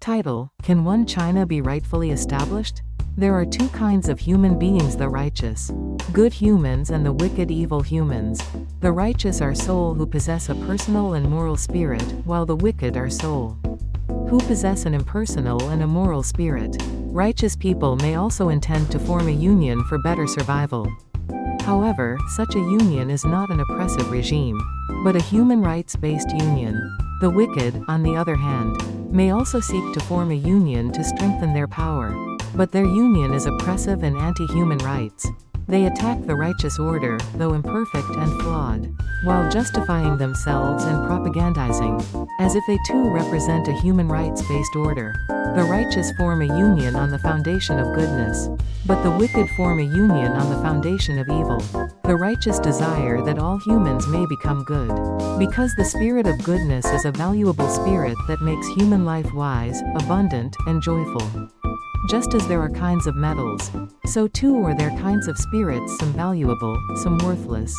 Title: Can one China be rightfully established? There are two kinds of human beings: the righteous, good humans, and the wicked, evil humans. The righteous are soul who possess a personal and moral spirit, while the wicked are soul who possess an impersonal and immoral spirit. Righteous people may also intend to form a union for better survival. However, such a union is not an oppressive regime, but a human rights-based union. The wicked, on the other hand, may also seek to form a union to strengthen their power, but their union is oppressive and anti-human rights. They attack the righteous order, though imperfect and flawed, while justifying themselves and propagandizing, as if they too represent a human rights-based order. The righteous form a union on the foundation of goodness, but the wicked form a union on the foundation of evil. The righteous desire that all humans may become good, because the spirit of goodness is a valuable spirit that makes human life wise, abundant, and joyful. Just as there are kinds of metals, so too are there kinds of spirits, some valuable, some worthless.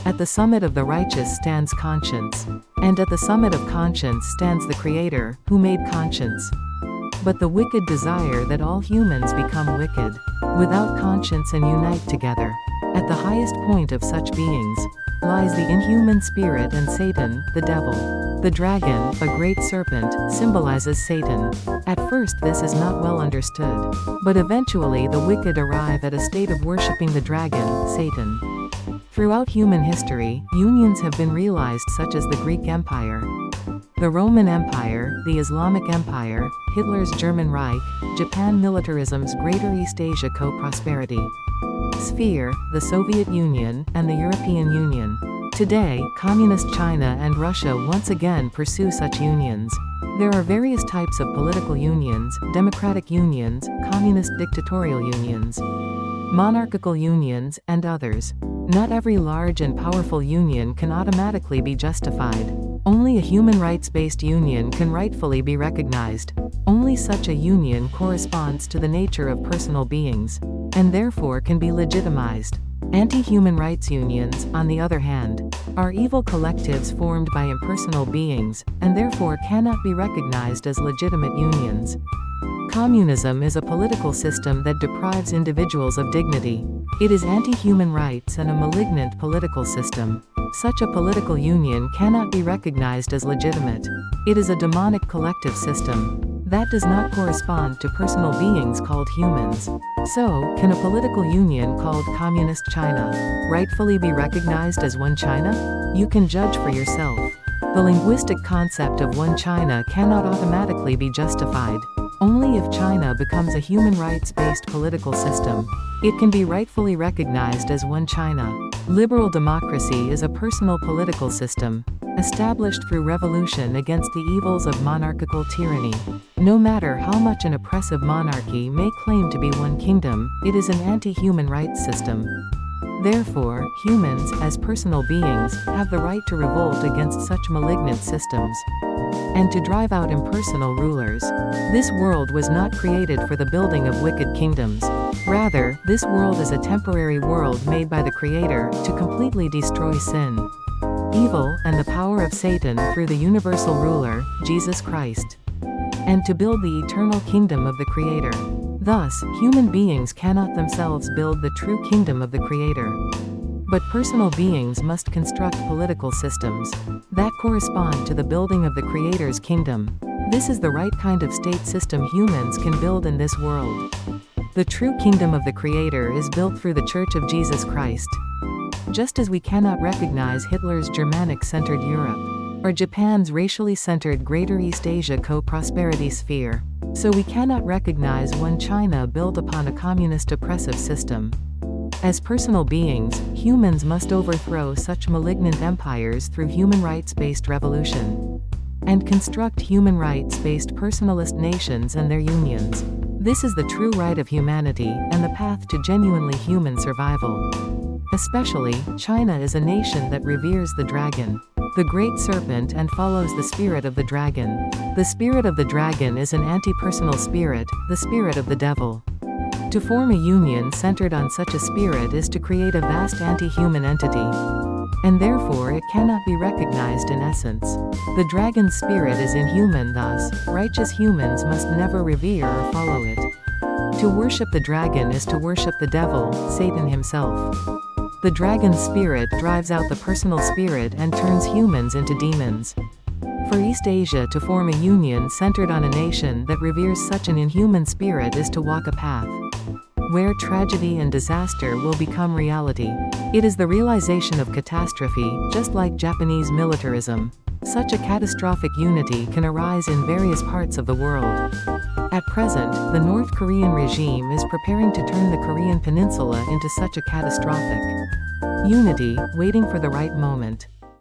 At the summit of the righteous stands conscience, and at the summit of conscience stands the Creator, who made conscience. But the wicked desire that all humans become wicked, without conscience, and unite together. At the highest point of such beings lies the inhuman spirit, and Satan, the devil. The dragon, a great serpent, symbolizes Satan. At first this is not well understood, but eventually the wicked arrive at a state of worshipping the dragon, Satan. Throughout human history, unions have been realized, such as the Greek Empire, the Roman Empire, the Islamic Empire, Hitler's German Reich, Japan militarism's Greater East Asia Co-Prosperity Sphere, the Soviet Union, and the European Union. Today, Communist China and Russia once again pursue such unions. There are various types of political unions: democratic unions, communist dictatorial unions, monarchical unions, and others. Not every large and powerful union can automatically be justified. Only a human rights-based union can rightfully be recognized. Only such a union corresponds to the nature of personal beings, and therefore can be legitimized. Anti-human rights unions, on the other hand, are evil collectives formed by impersonal beings, and therefore cannot be recognized as legitimate unions. Communism is a political system that deprives individuals of dignity. It is anti-human rights and a malignant political system. Such a political union cannot be recognized as legitimate. It is a demonic collective system that does not correspond to personal beings called humans. So, can a political union called Communist China rightfully be recognized as one China? You can judge for yourself. The linguistic concept of one China cannot automatically be justified. Only if China becomes a human rights-based political system, it can be rightfully recognized as one China. Liberal democracy is a personal political system, established through revolution against the evils of monarchical tyranny. No matter how much an oppressive monarchy may claim to be one kingdom, it is an anti-human rights system. Therefore, humans, as personal beings, have the right to revolt against such malignant systems, and to drive out impersonal rulers. This world was not created for the building of wicked kingdoms. Rather, this world is a temporary world made by the Creator to completely destroy sin, evil, and the power of Satan through the universal ruler, Jesus Christ, and to build the eternal kingdom of the Creator. Thus, human beings cannot themselves build the true kingdom of the Creator. But personal beings must construct political systems that correspond to the building of the Creator's kingdom. This is the right kind of state system humans can build in this world. The true kingdom of the Creator is built through the Church of Jesus Christ. Just as we cannot recognize Hitler's Germanic-centered Europe, or Japan's racially centered Greater East Asia Co-Prosperity Sphere, so we cannot recognize one China built upon a communist oppressive system. As personal beings, humans must overthrow such malignant empires through human rights-based revolution, and construct human rights-based personalist nations and their unions. This is the true right of humanity, and the path to genuinely human survival. Especially, China is a nation that reveres the dragon, the great serpent, and follows the spirit of the dragon. The spirit of the dragon is an anti-personal spirit, the spirit of the devil. To form a union centered on such a spirit is to create a vast anti-human entity. and therefore it cannot be recognized in essence. The dragon's spirit is inhuman, thus, righteous humans must never revere or follow it. To worship the dragon is to worship the devil, Satan himself. The dragon's spirit drives out the personal spirit and turns humans into demons. For East Asia to form a union centered on a nation that reveres such an inhuman spirit is to walk a path where tragedy and disaster will become reality. It is the realization of catastrophe, just like Japanese militarism. Such a catastrophic unity can arise in various parts of the world. At present, the North Korean regime is preparing to turn the Korean peninsula into such a catastrophic unity, waiting for the right moment.